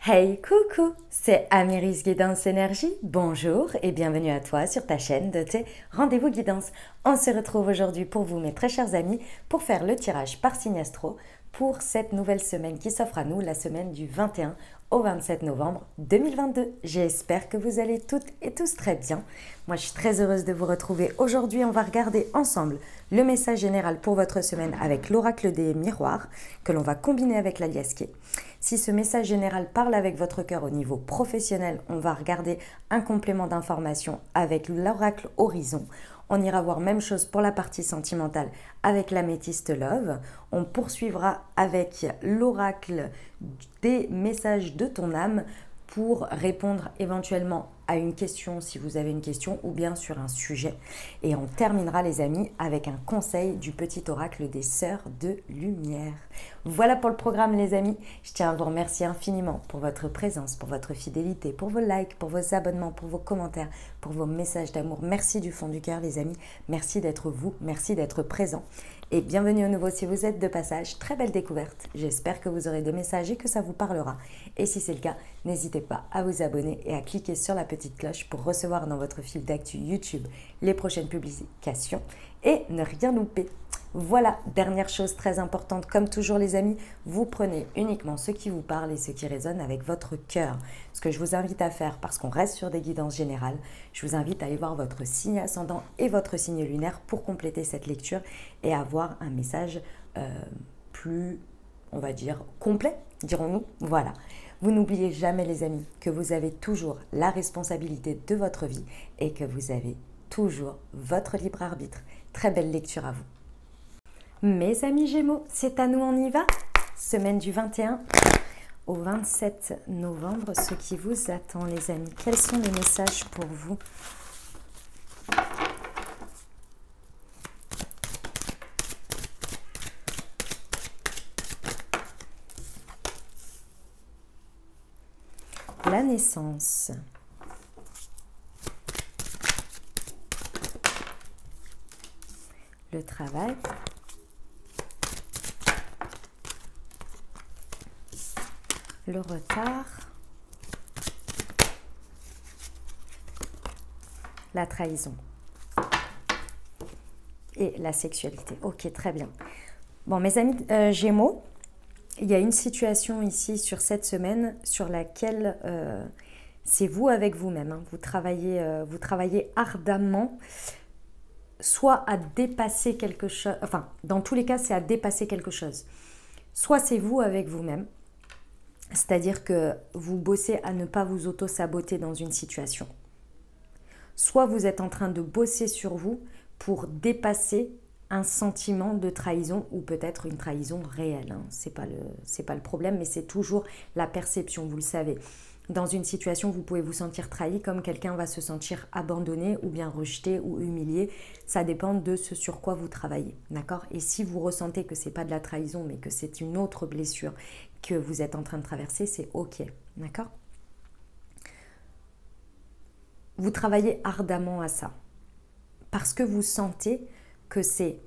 Hey, coucou, c'est Amiris Guidance Énergie. Bonjour et bienvenue à toi sur ta chaîne de tes rendez-vous guidance. On se retrouve aujourd'hui pour vous, mes très chers amis, pour faire le tirage par signe astro pour cette nouvelle semaine qui s'offre à nous, la semaine du 21 au 27 novembre 2022. J'espère que vous allez toutes et tous très bien. Moi, je suis très heureuse de vous retrouver. Aujourd'hui, on va regarder ensemble le message général pour votre semaine avec l'oracle des miroirs que l'on va combiner avec l'aliasqué. Si ce message général parle avec votre cœur au niveau professionnel, on va regarder un complément d'information avec l'oracle horizon. On ira voir même chose pour la partie sentimentale avec l'améthyste love. On poursuivra avec l'oracle des messages de ton âme pour répondre éventuellement à une question si vous avez une question ou bien sur un sujet. Et on terminera les amis avec un conseil du petit oracle des sœurs de lumière. Voilà pour le programme les amis. Je tiens à vous remercier infiniment pour votre présence, pour votre fidélité, pour vos likes, pour vos abonnements, pour vos commentaires, pour vos messages d'amour. Merci du fond du cœur les amis. Merci d'être vous, merci d'être présent. Et bienvenue au nouveau si vous êtes de passage. Très belle découverte. J'espère que vous aurez des messages et que ça vous parlera. Et si c'est le cas, n'hésitez pas à vous abonner et à cliquer sur la petite cloche pour recevoir dans votre fil d'actu YouTube les prochaines publications et ne rien louper. Voilà, dernière chose très importante, comme toujours les amis, vous prenez uniquement ce qui vous parle et ce qui résonne avec votre cœur. Ce que je vous invite à faire, parce qu'on reste sur des guidances générales, je vous invite à aller voir votre signe ascendant et votre signe lunaire pour compléter cette lecture et avoir un message plus, on va dire, complet, dirons-nous. Voilà. Vous n'oubliez jamais les amis que vous avez toujours la responsabilité de votre vie et que vous avez toujours votre libre arbitre. Très belle lecture à vous. Mes amis Gémeaux, c'est à nous, on y va. Semaine du 21 au 27 novembre, ce qui vous attend les amis. Quels sont les messages pour vous ? La naissance. Le travail. Le retard. La trahison. Et la sexualité. Ok, très bien. Bon, mes amis Gémeaux, il y a une situation ici sur cette semaine sur laquelle c'est vous avec vous-même. Hein. Vous travaillez ardemment, soit à dépasser quelque chose, enfin, dans tous les cas, c'est à dépasser quelque chose. Soit c'est vous avec vous-même, c'est-à-dire que vous bossez à ne pas vous auto-saboter dans une situation. Soit vous êtes en train de bosser sur vous pour dépasser un sentiment de trahison ou peut-être une trahison réelle. Hein. C'est pas le problème, mais c'est toujours la perception, vous le savez. Dans une situation, vous pouvez vous sentir trahi comme quelqu'un va se sentir abandonné ou bien rejeté ou humilié. Ça dépend de ce sur quoi vous travaillez, d'accord ? Et si vous ressentez que c'est pas de la trahison, mais que c'est une autre blessure que vous êtes en train de traverser, c'est ok, d'accord ? Vous travaillez ardemment à ça parce que vous sentez que c'est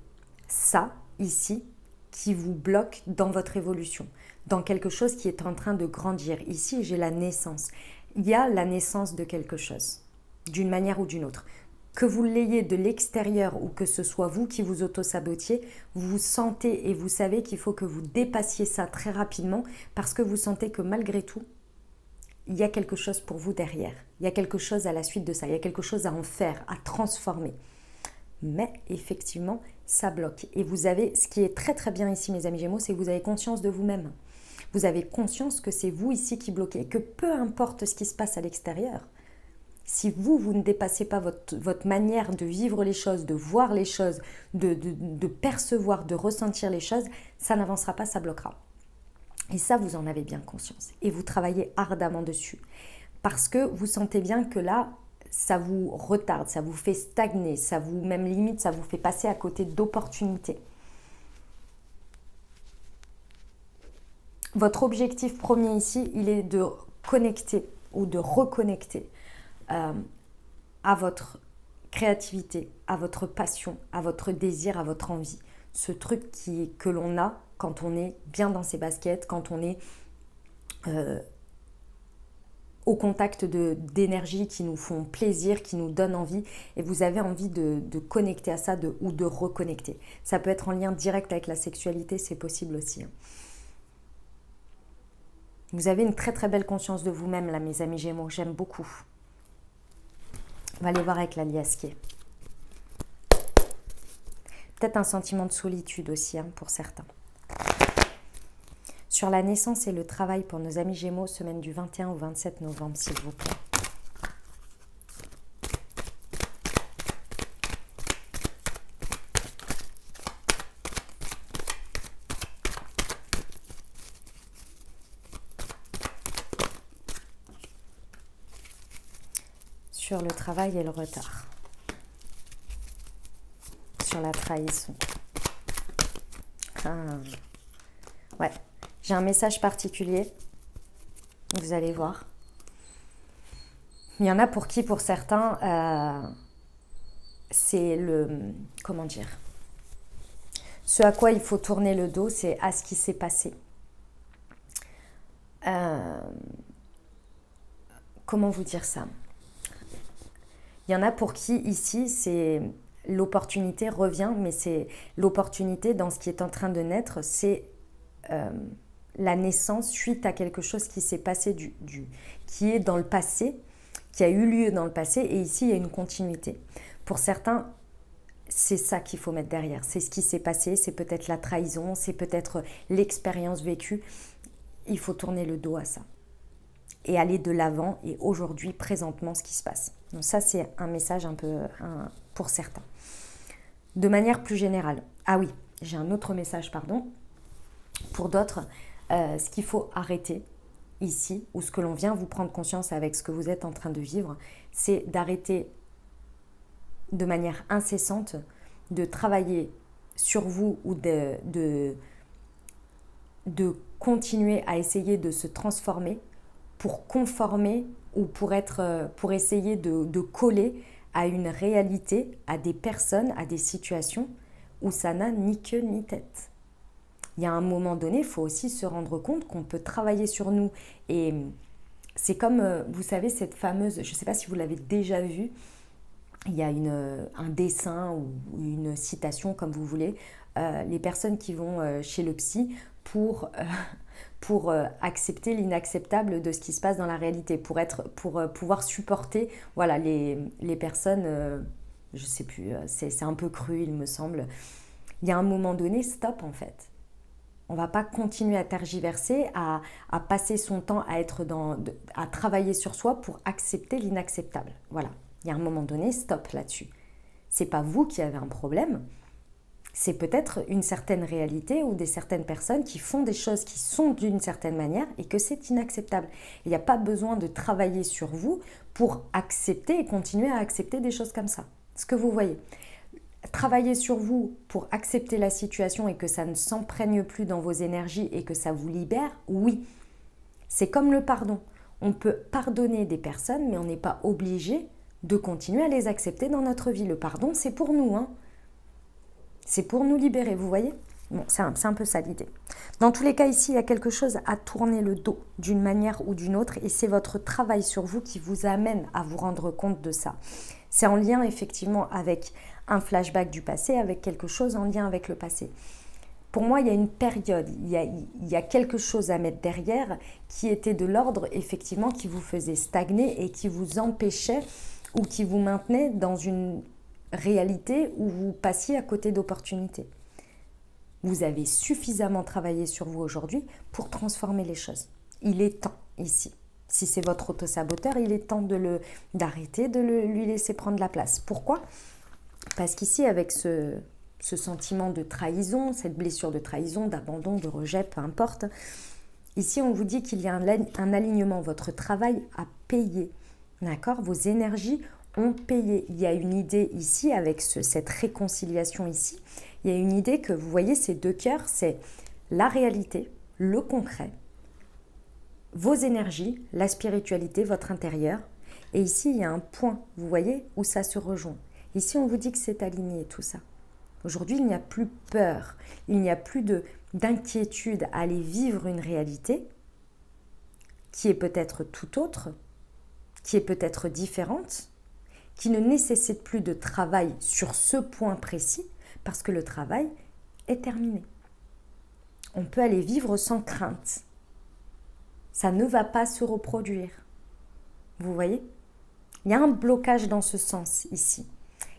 ça, ici, qui vous bloque dans votre évolution, dans quelque chose qui est en train de grandir. Ici, j'ai la naissance. Il y a la naissance de quelque chose, d'une manière ou d'une autre. Que vous l'ayez de l'extérieur ou que ce soit vous qui vous auto-sabotiez, vous sentez et vous savez qu'il faut que vous dépassiez ça très rapidement parce que vous sentez que malgré tout, il y a quelque chose pour vous derrière. Il y a quelque chose à la suite de ça. Il y a quelque chose à en faire, à transformer. Mais effectivement, ça bloque. Et vous avez, ce qui est très très bien ici mes amis Gémeaux, c'est que vous avez conscience de vous-même. Vous avez conscience que c'est vous ici qui bloquez. Et que peu importe ce qui se passe à l'extérieur, si vous ne dépassez pas votre manière de vivre les choses, de voir les choses, de percevoir, de ressentir les choses, ça n'avancera pas, ça bloquera. Et ça, vous en avez bien conscience. Et vous travaillez ardemment dessus. Parce que vous sentez bien que là, ça vous retarde, ça vous fait stagner, ça vous, même limite, ça vous fait passer à côté d'opportunités. Votre objectif premier ici, il est de connecter ou de reconnecter à votre créativité, à votre passion, à votre désir, à votre envie. Ce truc que l'on a quand on est bien dans ses baskets, quand on est au contact d'énergies qui nous font plaisir, qui nous donnent envie, et vous avez envie de connecter à ça ou de reconnecter. Ça peut être en lien direct avec la sexualité, c'est possible aussi. Vous avez une très très belle conscience de vous-même là, mes amis Gémeaux, j'aime beaucoup. On va aller voir avec la liesse qui est. Peut-être un sentiment de solitude aussi pour certains. Sur la naissance et le travail pour nos amis Gémeaux, semaine du 21 au 27 novembre, s'il vous plaît. Sur le travail et le retard. Sur la trahison. Ouais. J'ai un message particulier, vous allez voir. Il y en a pour qui, pour certains, c'est le... Comment dire? Ce à quoi il faut tourner le dos, c'est à ce qui s'est passé. Comment vous dire ça? Il y en a pour qui, ici, c'est... L'opportunité revient, mais c'est l'opportunité dans ce qui est en train de naître, c'est... la naissance suite à quelque chose qui s'est passé, qui est dans le passé, qui a eu lieu dans le passé, et ici il y a une continuité. Pour certains, c'est ça qu'il faut mettre derrière, c'est ce qui s'est passé, c'est peut-être la trahison, c'est peut-être l'expérience vécue. Il faut tourner le dos à ça et aller de l'avant, et aujourd'hui, présentement, ce qui se passe. Donc ça, c'est un message un peu pour certains. De manière plus générale, ah oui, j'ai un autre message, pardon. Pour d'autres, ce qu'il faut arrêter ici, ou ce que l'on vient vous prendre conscience avec ce que vous êtes en train de vivre, c'est d'arrêter de manière incessante de travailler sur vous ou de continuer à essayer de se transformer pour conformer ou pour essayer de coller à une réalité, à des personnes, à des situations où ça n'a ni queue ni tête. Il y a un moment donné, il faut aussi se rendre compte qu'on peut travailler sur nous. Et c'est comme, vous savez, cette fameuse, je ne sais pas si vous l'avez déjà vu, il y a un dessin ou une citation, comme vous voulez, les personnes qui vont chez le psy pour accepter l'inacceptable de ce qui se passe dans la réalité, pour pouvoir supporter voilà, les personnes, je ne sais plus, c'est un peu cru, il me semble. Il y a un moment donné, stop en fait. On ne va pas continuer à tergiverser, à passer son temps à travailler sur soi pour accepter l'inacceptable. Voilà, il y a un moment donné, stop là-dessus. Ce n'est pas vous qui avez un problème, c'est peut-être une certaine réalité ou certaines personnes qui font des choses qui sont d'une certaine manière et que c'est inacceptable. Il n'y a pas besoin de travailler sur vous pour accepter et continuer à accepter des choses comme ça. Ce que vous voyez. Travailler sur vous pour accepter la situation et que ça ne s'imprègne plus dans vos énergies et que ça vous libère, oui. C'est comme le pardon. On peut pardonner des personnes, mais on n'est pas obligé de continuer à les accepter dans notre vie. Le pardon, c'est pour nous, hein. C'est pour nous libérer, vous voyez? Bon, c'est un peu ça l'idée. Dans tous les cas, ici, il y a quelque chose à tourner le dos d'une manière ou d'une autre et c'est votre travail sur vous qui vous amène à vous rendre compte de ça. C'est en lien effectivement avec un flashback du passé, avec quelque chose en lien avec le passé. Pour moi, il y a une période, il y a quelque chose à mettre derrière qui était de l'ordre, effectivement, qui vous faisait stagner et qui vous empêchait ou qui vous maintenait dans une réalité où vous passiez à côté d'opportunités. Vous avez suffisamment travaillé sur vous aujourd'hui pour transformer les choses. Il est temps ici. Si c'est votre autosaboteur, il est temps d'arrêter de lui laisser prendre la place. Pourquoi ? Parce qu'ici, avec ce sentiment de trahison, cette blessure de trahison, d'abandon, de rejet, peu importe, ici, on vous dit qu'il y a un alignement. Votre travail a payé. D'accord ? Vos énergies ont payé. Il y a une idée ici, avec cette réconciliation ici, il y a une idée que, vous voyez, ces deux cœurs, c'est la réalité, le concret, vos énergies, la spiritualité, votre intérieur. Et ici, il y a un point, vous voyez, où ça se rejoint. Ici, on vous dit que c'est aligné tout ça. Aujourd'hui, il n'y a plus peur, il n'y a plus d'inquiétude à aller vivre une réalité qui est peut-être tout autre, qui est peut-être différente, qui ne nécessite plus de travail sur ce point précis, parce que le travail est terminé. On peut aller vivre sans crainte. Ça ne va pas se reproduire. Vous voyez? Il y a un blocage dans ce sens ici.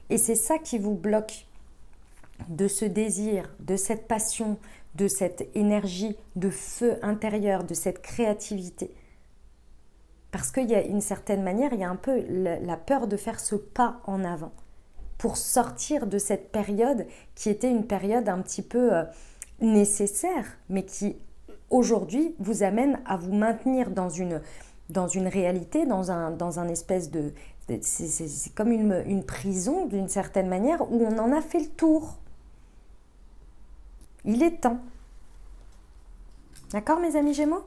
Et c'est ça qui vous bloque de ce désir, de cette passion, de cette énergie de feu intérieur, de cette créativité. Parce qu'il y a une certaine manière, il y a un peu la peur de faire ce pas en avant pour sortir de cette période qui était une période un petit peu nécessaire, mais qui aujourd'hui vous amène à vous maintenir dans une réalité, dans un espèce de... C'est comme une prison d'une certaine manière où on en a fait le tour. Il est temps. D'accord mes amis Gémeaux?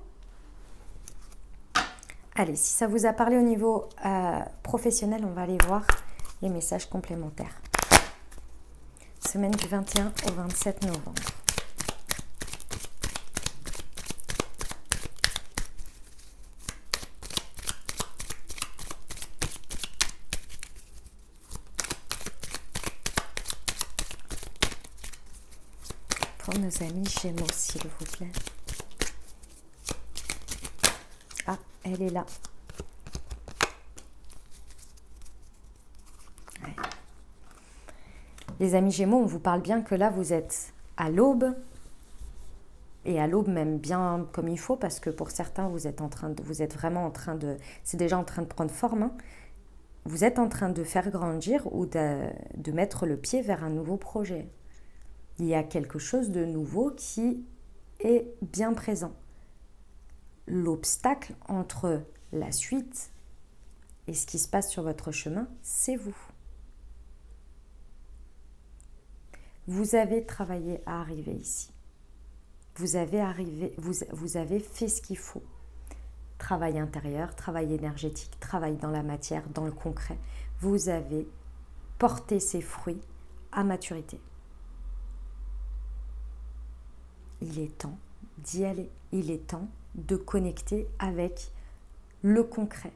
Allez, si ça vous a parlé au niveau professionnel, on va aller voir les messages complémentaires. Semaine du 21 au 27 novembre. Pour nos amis Gémeaux, s'il vous plaît. Ah, elle est là. Ouais. Les amis Gémeaux, on vous parle bien que là, vous êtes à l'aube. Et à l'aube même bien comme il faut, parce que pour certains, vous êtes vraiment en train de... C'est déjà en train de prendre forme. Hein. Vous êtes en train de faire grandir ou de mettre le pied vers un nouveau projet. Il y a quelque chose de nouveau qui est bien présent. L'obstacle entre la suite et ce qui se passe sur votre chemin, c'est vous. Vous avez travaillé à arriver ici. Vous avez fait ce qu'il faut. Travail intérieur, travail énergétique, travail dans la matière, dans le concret. Vous avez porté ses fruits à maturité. Il est temps d'y aller. Il est temps de connecter avec le concret.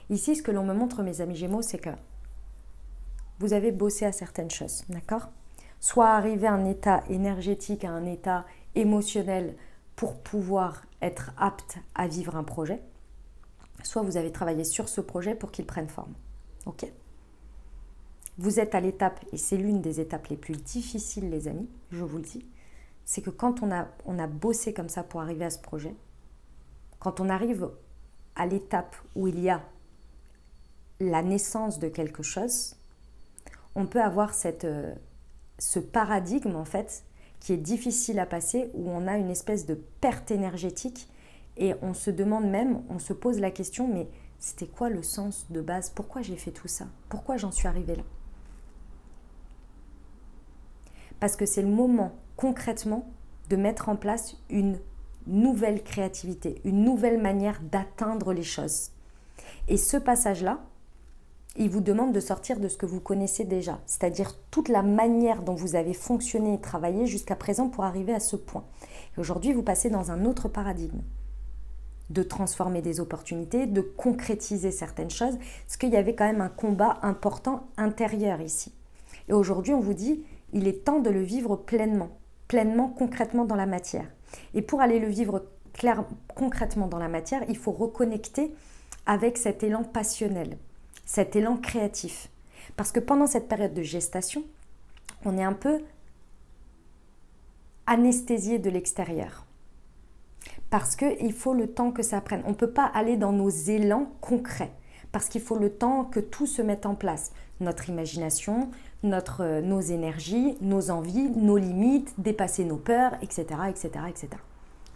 Ici, ce que l'on me montre, mes amis Gémeaux, c'est que vous avez bossé à certaines choses, d'accord? Soit arriver à un état énergétique, à un état émotionnel pour pouvoir être apte à vivre un projet, soit vous avez travaillé sur ce projet pour qu'il prenne forme. Ok? Vous êtes à l'étape, et c'est l'une des étapes les plus difficiles, les amis, je vous le dis, c'est que quand on a bossé comme ça pour arriver à ce projet, quand on arrive à l'étape où il y a la naissance de quelque chose, on peut avoir ce paradigme, en fait, qui est difficile à passer, où on a une espèce de perte énergétique, et on se demande même, on se pose la question, mais c'était quoi le sens de base? Pourquoi j'ai fait tout ça? Pourquoi j'en suis arrivée là? Parce que c'est le moment, concrètement, de mettre en place une nouvelle créativité, une nouvelle manière d'atteindre les choses. Et ce passage-là, il vous demande de sortir de ce que vous connaissez déjà, c'est-à-dire toute la manière dont vous avez fonctionné et travaillé jusqu'à présent pour arriver à ce point. Et aujourd'hui, vous passez dans un autre paradigme, de transformer des opportunités, de concrétiser certaines choses, parce qu'il y avait quand même un combat important intérieur ici. Et aujourd'hui, on vous dit, il est temps de le vivre pleinement, concrètement dans la matière. Et pour aller le vivre concrètement dans la matière, il faut reconnecter avec cet élan passionnel, cet élan créatif. Parce que pendant cette période de gestation, on est un peu anesthésié de l'extérieur. Parce qu'il faut le temps que ça prenne. On ne peut pas aller dans nos élans concrets. Parce qu'il faut le temps que tout se mette en place. Notre imagination, nos énergies, nos envies, nos limites, dépasser nos peurs, etc., etc., etc.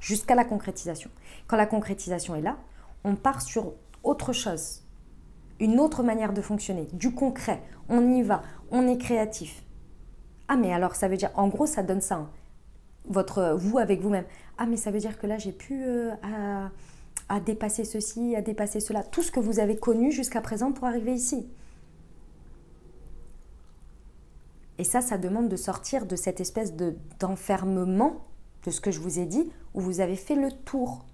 Jusqu'à la concrétisation. Quand la concrétisation est là, on part sur autre chose. Une autre manière de fonctionner, du concret. On y va, on est créatif. Ah mais alors ça veut dire, en gros ça donne ça, hein. Vous avec vous-même. Ah mais ça veut dire que là j'ai pu à dépasser ceci, à dépasser cela. Tout ce que vous avez connu jusqu'à présent pour arriver ici. Et ça demande de sortir de cette espèce d'enfermement, de ce que je vous ai dit, où vous avez fait le tour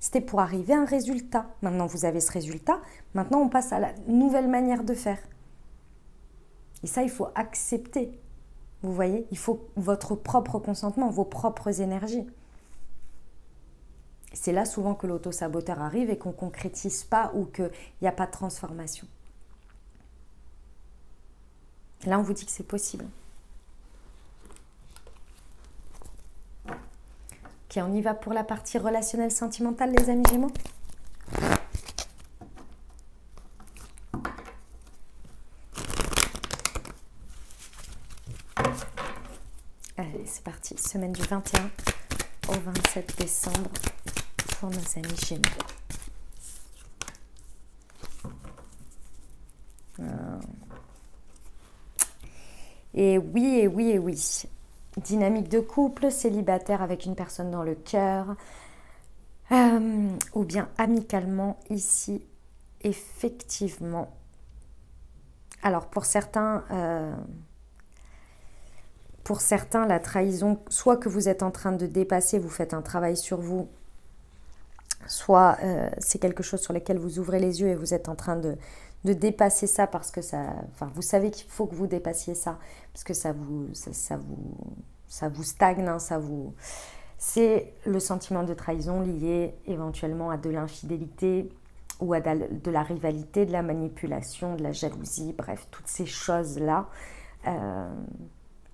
C'était pour arriver à un résultat. Maintenant, vous avez ce résultat. Maintenant, on passe à la nouvelle manière de faire. Et ça, il faut accepter. Vous voyez, il faut votre propre consentement, vos propres énergies. C'est là souvent que l'auto-saboteur arrive et qu'on ne concrétise pas ou qu'il n'y a pas de transformation. Là, on vous dit que c'est possible. Ok, on y va pour la partie relationnelle sentimentale, les amis Gémeaux. Allez, c'est parti. Semaine du 21 au 27 décembre pour nos amis Gémeaux. Et oui, et oui, et oui. Dynamique de couple, célibataire avec une personne dans le cœur, ou bien amicalement ici, effectivement. Alors pour certains, la trahison, soit que vous êtes en train de dépasser, vous faites un travail sur vous, soit c'est quelque chose sur lequel vous ouvrez les yeux et vous êtes en train de dépasser ça parce que ça, enfin, vous savez qu'il faut que vous dépassiez ça parce que ça vous stagne, hein, c'est le sentiment de trahison lié éventuellement à de l'infidélité ou à de la rivalité, de la manipulation, de la jalousie, bref, toutes ces choses-là,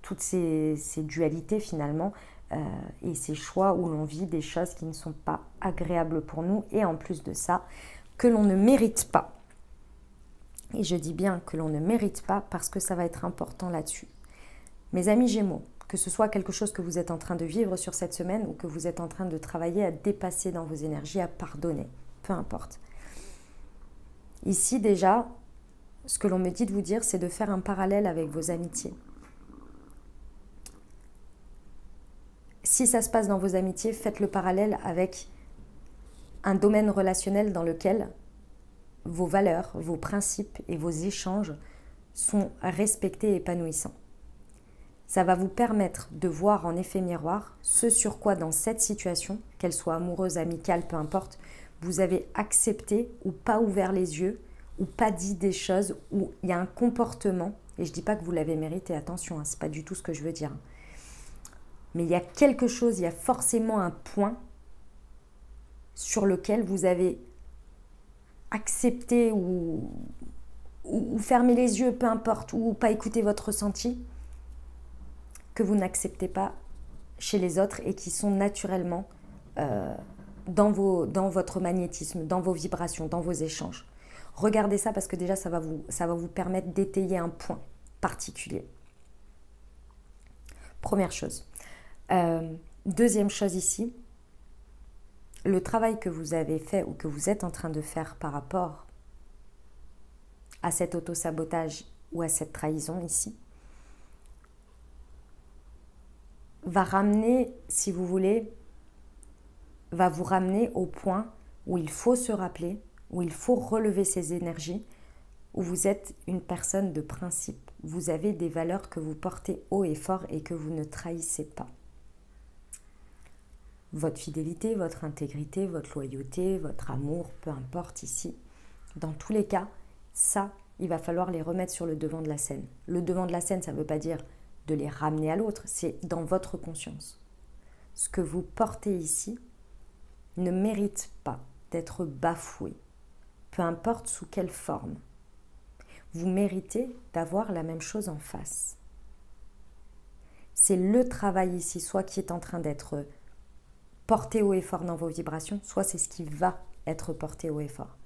toutes ces dualités finalement, et ces choix où l'on vit des choses qui ne sont pas agréables pour nous et en plus de ça, que l'on ne mérite pas. Et je dis bien que l'on ne mérite pas parce que ça va être important là-dessus. Mes amis Gémeaux, que ce soit quelque chose que vous êtes en train de vivre sur cette semaine ou que vous êtes en train de travailler à dépasser dans vos énergies, à pardonner, peu importe. Ici déjà, ce que l'on me dit de vous dire, c'est de faire un parallèle avec vos amitiés. Si ça se passe dans vos amitiés, faites le parallèle avec un domaine relationnel dans lequel vos valeurs, vos principes et vos échanges sont respectés et épanouissants. Ça va vous permettre de voir en effet miroir ce sur quoi dans cette situation, qu'elle soit amoureuse, amicale, peu importe, vous avez accepté ou pas ouvert les yeux ou pas dit des choses où il y a un comportement, et je ne dis pas que vous l'avez mérité, attention, hein, ce n'est pas du tout ce que je veux dire. Mais il y a quelque chose, il y a forcément un point sur lequel vous avez accepté ou fermé les yeux, peu importe, ou pas écouté votre ressenti, que vous n'acceptez pas chez les autres et qui sont naturellement dans votre magnétisme, dans vos vibrations, dans vos échanges. Regardez ça parce que déjà ça va vous permettre d'étayer un point particulier. Première chose. Deuxième chose ici, le travail que vous avez fait ou que vous êtes en train de faire par rapport à cet auto-sabotage ou à cette trahison ici, va ramener, si vous voulez, va vous ramener au point où il faut se rappeler, où il faut relever ses énergies, où vous êtes une personne de principe. Vous avez des valeurs que vous portez haut et fort et que vous ne trahissez pas. Votre fidélité, votre intégrité, votre loyauté, votre amour, peu importe ici. Dans tous les cas, ça, il va falloir les remettre sur le devant de la scène. Le devant de la scène, ça ne veut pas dire de les ramener à l'autre, c'est dans votre conscience. Ce que vous portez ici ne mérite pas d'être bafoué, peu importe sous quelle forme. Vous méritez d'avoir la même chose en face. C'est le travail ici, soit qui est en train d'être porté haut et fort dans vos vibrations, soit c'est ce qui va être porté haut et fort.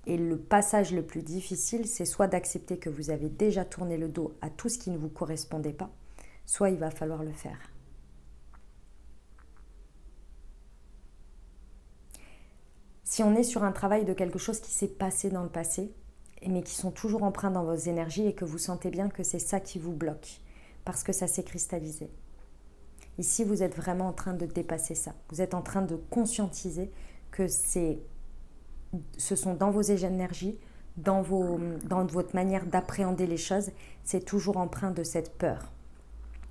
Et le passage le plus difficile, c'est soit d'accepter que vous avez déjà tourné le dos à tout ce qui ne vous correspondait pas, soit il va falloir le faire. Si on est sur un travail de quelque chose qui s'est passé dans le passé, mais qui sont toujours empreints dans vos énergies et que vous sentez bien que c'est ça qui vous bloque, parce que ça s'est cristallisé. Ici, vous êtes vraiment en train de dépasser ça. Vous êtes en train de conscientiser que ce sont dans vos énergies, dans votre manière d'appréhender les choses, c'est toujours empreint de cette peur.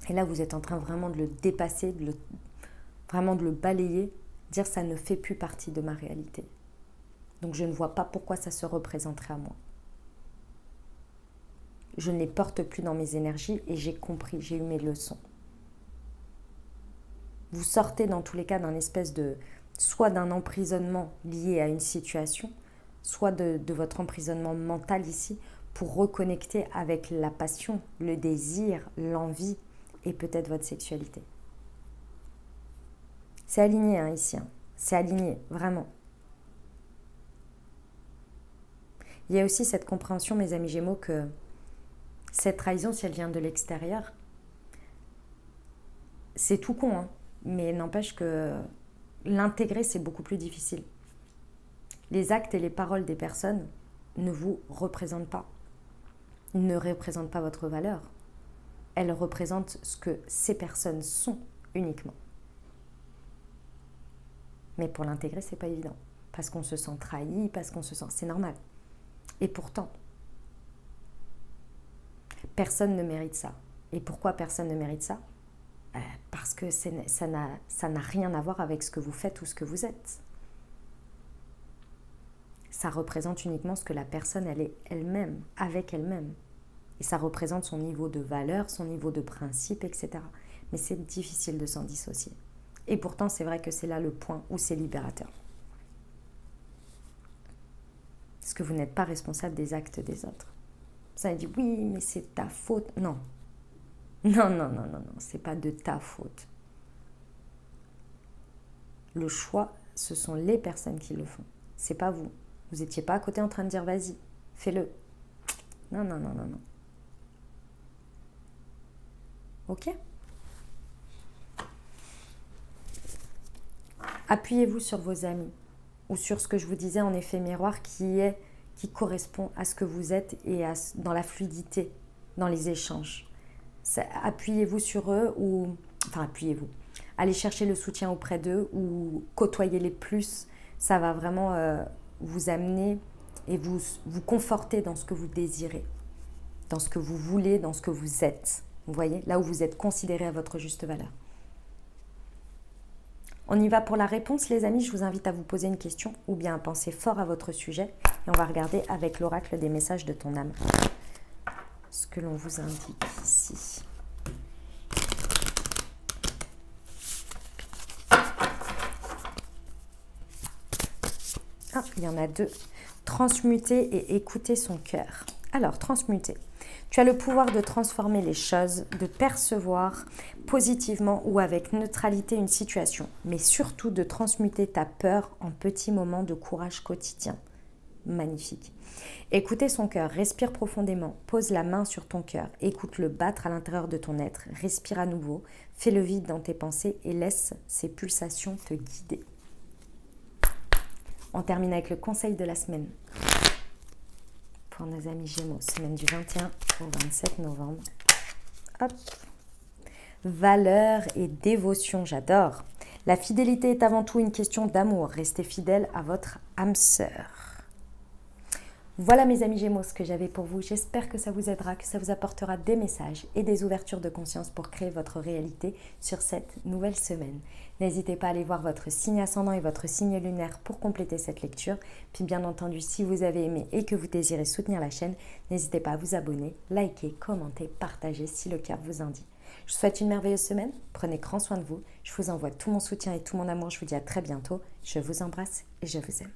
Et là, vous êtes en train vraiment de le dépasser, vraiment de le balayer, dire ça ne fait plus partie de ma réalité. Donc je ne vois pas pourquoi ça se représenterait à moi. Je ne les porte plus dans mes énergies et j'ai compris, j'ai eu mes leçons. Vous sortez dans tous les cas d'un espèce de, soit d'un emprisonnement lié à une situation, soit de votre emprisonnement mental ici, pour reconnecter avec la passion, le désir, l'envie et peut-être votre sexualité. C'est aligné ici, c'est aligné, vraiment. Il y a aussi cette compréhension, mes amis Gémeaux, que cette trahison, si elle vient de l'extérieur, c'est tout con, mais n'empêche que l'intégrer, c'est beaucoup plus difficile. Les actes et les paroles des personnes ne vous représentent pas. Ils ne représentent pas votre valeur. Elles représentent ce que ces personnes sont uniquement. Mais pour l'intégrer, c'est pas évident. Parce qu'on se sent trahi, parce qu'on se sent... C'est normal. Et pourtant, personne ne mérite ça. Et pourquoi personne ne mérite ça ? Parce que ça n'a rien à voir avec ce que vous faites ou ce que vous êtes. Ça représente uniquement ce que la personne elle est elle-même, avec elle-même. Et ça représente son niveau de valeur, son niveau de principe, etc. Mais c'est difficile de s'en dissocier. Et pourtant, c'est vrai que c'est là le point où c'est libérateur. Parce que vous n'êtes pas responsable des actes des autres. Ça dit oui, mais c'est ta faute. Non. Non, c'est pas de ta faute. Le choix, ce sont les personnes qui le font. C'est pas vous. Vous n'étiez pas à côté en train de dire vas-y, fais-le. Non. Ok ? Appuyez-vous sur vos amis ou sur ce que je vous disais en effet miroir qui correspond à ce que vous êtes et dans la fluidité, dans les échanges. Appuyez-vous sur eux appuyez-vous. Allez chercher le soutien auprès d'eux ou côtoyez-les plus. Ça va vraiment vous amener et vous conforter dans ce que vous désirez, dans ce que vous voulez, dans ce que vous êtes. Vous voyez, là où vous êtes considéré à votre juste valeur. On y va pour la réponse, les amis. Je vous invite à vous poser une question ou bien à penser fort à votre sujet. Et on va regarder avec l'oracle des messages de ton âme ce que l'on vous indique ici. Ah, il y en a deux. Transmuter et écouter son cœur. Alors, transmuter. Tu as le pouvoir de transformer les choses, de percevoir positivement ou avec neutralité une situation, mais surtout de transmuter ta peur en petits moments de courage quotidien. Magnifique. Écoutez son cœur, respire profondément, pose la main sur ton cœur, écoute-le battre à l'intérieur de ton être, respire à nouveau, fais le vide dans tes pensées et laisse ces pulsations te guider. On termine avec le conseil de la semaine. Pour nos amis Gémeaux, semaine du 21 au 27 novembre. Hop. Valeur et dévotion, j'adore. La fidélité est avant tout une question d'amour. Restez fidèle à votre âme sœur. Voilà mes amis Gémeaux ce que j'avais pour vous. J'espère que ça vous aidera, que ça vous apportera des messages et des ouvertures de conscience pour créer votre réalité sur cette nouvelle semaine. N'hésitez pas à aller voir votre signe ascendant et votre signe lunaire pour compléter cette lecture. Puis bien entendu, si vous avez aimé et que vous désirez soutenir la chaîne, n'hésitez pas à vous abonner, liker, commenter, partager si le cœur vous en dit. Je vous souhaite une merveilleuse semaine. Prenez grand soin de vous. Je vous envoie tout mon soutien et tout mon amour. Je vous dis à très bientôt. Je vous embrasse et je vous aime.